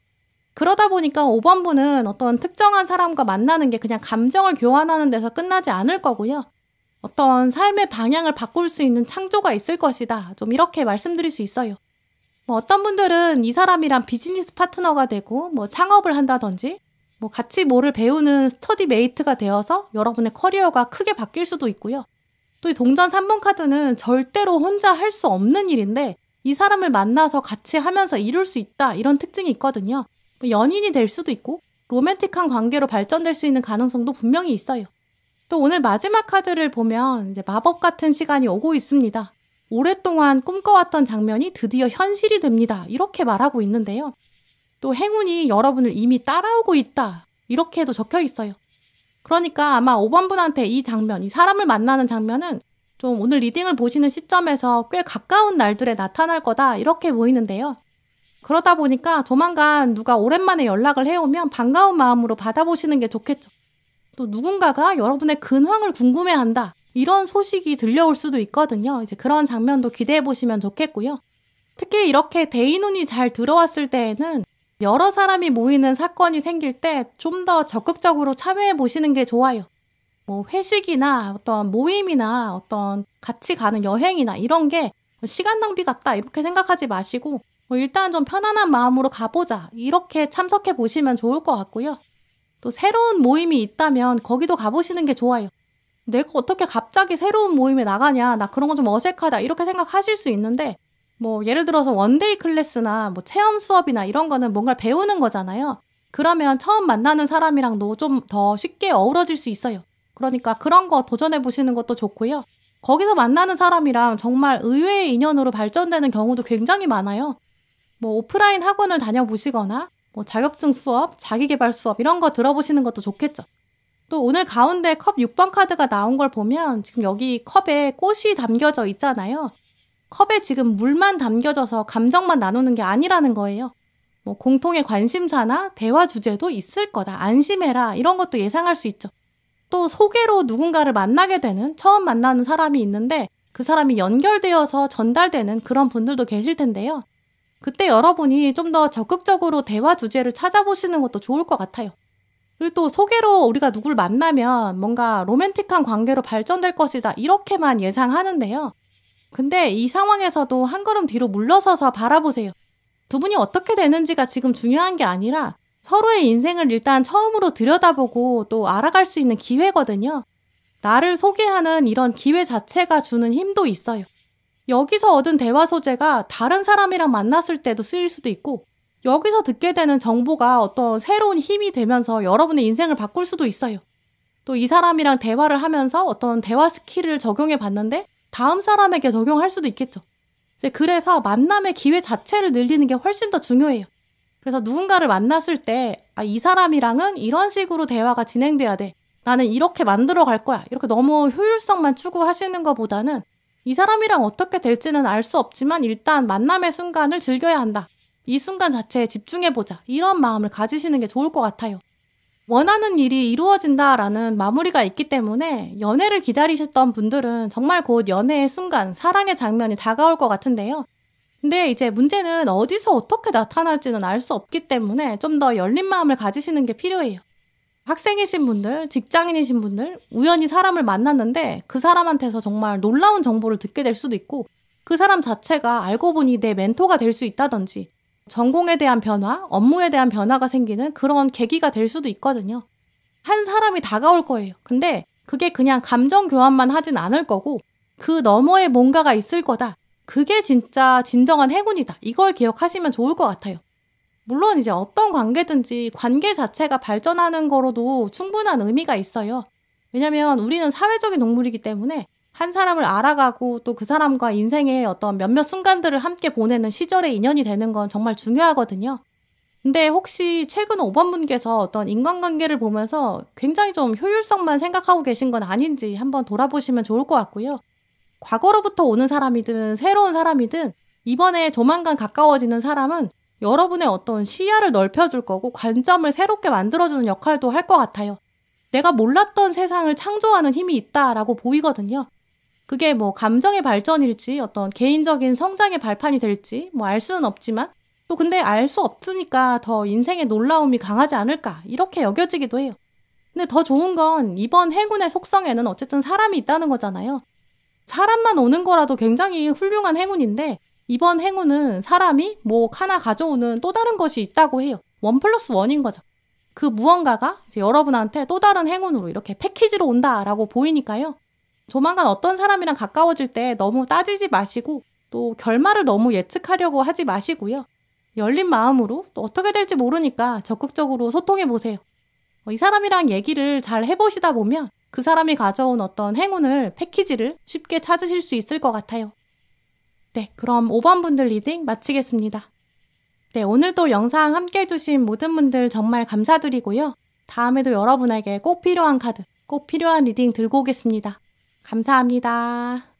그러다 보니까 5번 분은 어떤 특정한 사람과 만나는 게 그냥 감정을 교환하는 데서 끝나지 않을 거고요. 어떤 삶의 방향을 바꿀 수 있는 창조가 있을 것이다. 좀 이렇게 말씀드릴 수 있어요. 어떤 분들은 이 사람이랑 비즈니스 파트너가 되고 창업을 한다든지 같이 뭐를 배우는 스터디 메이트가 되어서 여러분의 커리어가 크게 바뀔 수도 있고요. 또 이 동전 3번 카드는 절대로 혼자 할 수 없는 일인데 이 사람을 만나서 같이 하면서 이룰 수 있다 이런 특징이 있거든요. 연인이 될 수도 있고 로맨틱한 관계로 발전될 수 있는 가능성도 분명히 있어요. 또 오늘 마지막 카드를 보면 이제 마법 같은 시간이 오고 있습니다. 오랫동안 꿈꿔왔던 장면이 드디어 현실이 됩니다. 이렇게 말하고 있는데요. 또 행운이 여러분을 이미 따라오고 있다. 이렇게도 적혀 있어요. 그러니까 아마 5번 분한테 이 장면, 이 사람을 만나는 장면은 좀 오늘 리딩을 보시는 시점에서 꽤 가까운 날들에 나타날 거다 이렇게 보이는데요. 그러다 보니까 조만간 누가 오랜만에 연락을 해오면 반가운 마음으로 받아보시는 게 좋겠죠. 또 누군가가 여러분의 근황을 궁금해한다. 이런 소식이 들려올 수도 있거든요. 이제 그런 장면도 기대해 보시면 좋겠고요. 특히 이렇게 대인운이 잘 들어왔을 때에는 여러 사람이 모이는 사건이 생길 때 좀 더 적극적으로 참여해 보시는 게 좋아요. 뭐 회식이나 어떤 모임이나 어떤 같이 가는 여행이나 이런 게 시간 낭비 같다 이렇게 생각하지 마시고 일단 좀 편안한 마음으로 가보자 이렇게 참석해 보시면 좋을 것 같고요. 또 새로운 모임이 있다면 거기도 가보시는 게 좋아요. 내가 어떻게 갑자기 새로운 모임에 나가냐, 나 그런 거 좀 어색하다 이렇게 생각하실 수 있는데 뭐 예를 들어서 원데이 클래스나 뭐 체험 수업이나 이런 거는 뭔가를 배우는 거잖아요. 그러면 처음 만나는 사람이랑도 좀 더 쉽게 어우러질 수 있어요. 그러니까 그런 거 도전해 보시는 것도 좋고요. 거기서 만나는 사람이랑 정말 의외의 인연으로 발전되는 경우도 굉장히 많아요. 뭐 오프라인 학원을 다녀보시거나 뭐 자격증 수업, 자기계발 수업 이런 거 들어보시는 것도 좋겠죠. 또 오늘 가운데 컵 6번 카드가 나온 걸 보면 지금 여기 컵에 꽃이 담겨져 있잖아요. 컵에 지금 물만 담겨져서 감정만 나누는 게 아니라는 거예요. 뭐 공통의 관심사나 대화 주제도 있을 거다. 안심해라. 이런 것도 예상할 수 있죠. 또 소개로 누군가를 만나게 되는 처음 만나는 사람이 있는데 그 사람이 연결되어서 전달되는 그런 분들도 계실 텐데요. 그때 여러분이 좀 더 적극적으로 대화 주제를 찾아보시는 것도 좋을 것 같아요. 그리고 또 소개로 우리가 누굴 만나면 뭔가 로맨틱한 관계로 발전될 것이다 이렇게만 예상하는데요. 근데 이 상황에서도 한 걸음 뒤로 물러서서 바라보세요. 두 분이 어떻게 되는지가 지금 중요한 게 아니라 서로의 인생을 일단 처음으로 들여다보고 또 알아갈 수 있는 기회거든요. 나를 소개하는 이런 기회 자체가 주는 힘도 있어요. 여기서 얻은 대화 소재가 다른 사람이랑 만났을 때도 쓰일 수도 있고 여기서 듣게 되는 정보가 어떤 새로운 힘이 되면서 여러분의 인생을 바꿀 수도 있어요. 또 이 사람이랑 대화를 하면서 어떤 대화 스킬을 적용해 봤는데 다음 사람에게 적용할 수도 있겠죠. 이제 그래서 만남의 기회 자체를 늘리는 게 훨씬 더 중요해요. 그래서 누군가를 만났을 때 이 사람이랑은 이런 식으로 대화가 진행돼야 돼. 나는 이렇게 만들어 갈 거야. 이렇게 너무 효율성만 추구하시는 것보다는 이 사람이랑 어떻게 될지는 알 수 없지만 일단 만남의 순간을 즐겨야 한다. 이 순간 자체에 집중해보자. 이런 마음을 가지시는 게 좋을 것 같아요. 원하는 일이 이루어진다라는 마무리가 있기 때문에 연애를 기다리셨던 분들은 정말 곧 연애의 순간, 사랑의 장면이 다가올 것 같은데요. 근데 이제 문제는 어디서 어떻게 나타날지는 알 수 없기 때문에 좀 더 열린 마음을 가지시는 게 필요해요. 학생이신 분들, 직장인이신 분들, 우연히 사람을 만났는데 그 사람한테서 정말 놀라운 정보를 듣게 될 수도 있고 그 사람 자체가 알고 보니 내 멘토가 될 수 있다든지 전공에 대한 변화, 업무에 대한 변화가 생기는 그런 계기가 될 수도 있거든요. 한 사람이 다가올 거예요. 근데 그게 그냥 감정 교환만 하진 않을 거고 그 너머에 뭔가가 있을 거다. 그게 진짜 진정한 행운이다. 이걸 기억하시면 좋을 것 같아요. 물론 이제 어떤 관계든지 관계 자체가 발전하는 거로도 충분한 의미가 있어요. 왜냐면 우리는 사회적인 동물이기 때문에 한 사람을 알아가고 또 그 사람과 인생의 어떤 몇몇 순간들을 함께 보내는 시절의 인연이 되는 건 정말 중요하거든요. 근데 혹시 최근 5번 분께서 어떤 인간관계를 보면서 굉장히 좀 효율성만 생각하고 계신 건 아닌지 한번 돌아보시면 좋을 것 같고요. 과거로부터 오는 사람이든 새로운 사람이든 이번에 조만간 가까워지는 사람은 여러분의 어떤 시야를 넓혀줄 거고 관점을 새롭게 만들어주는 역할도 할 것 같아요. 내가 몰랐던 세상을 창조하는 힘이 있다라고 보이거든요. 그게 뭐 감정의 발전일지 어떤 개인적인 성장의 발판이 될지 뭐 알 수는 없지만 또 근데 알 수 없으니까 더 인생의 놀라움이 강하지 않을까 이렇게 여겨지기도 해요. 근데 더 좋은 건 이번 행운의 속성에는 어쨌든 사람이 있다는 거잖아요. 사람만 오는 거라도 굉장히 훌륭한 행운인데 이번 행운은 사람이 뭐 하나 가져오는 또 다른 것이 있다고 해요. 1+1인 거죠. 그 무언가가 이제 여러분한테 또 다른 행운으로 이렇게 패키지로 온다라고 보이니까요. 조만간 어떤 사람이랑 가까워질 때 너무 따지지 마시고 또 결말을 너무 예측하려고 하지 마시고요. 열린 마음으로 또 어떻게 될지 모르니까 적극적으로 소통해 보세요. 이 사람이랑 얘기를 잘 해보시다 보면 그 사람이 가져온 어떤 행운을, 패키지를 쉽게 찾으실 수 있을 것 같아요. 네, 그럼 5번 분들 리딩 마치겠습니다. 네, 오늘도 영상 함께 해주신 모든 분들 정말 감사드리고요. 다음에도 여러분에게 꼭 필요한 카드, 꼭 필요한 리딩 들고 오겠습니다. 감사합니다.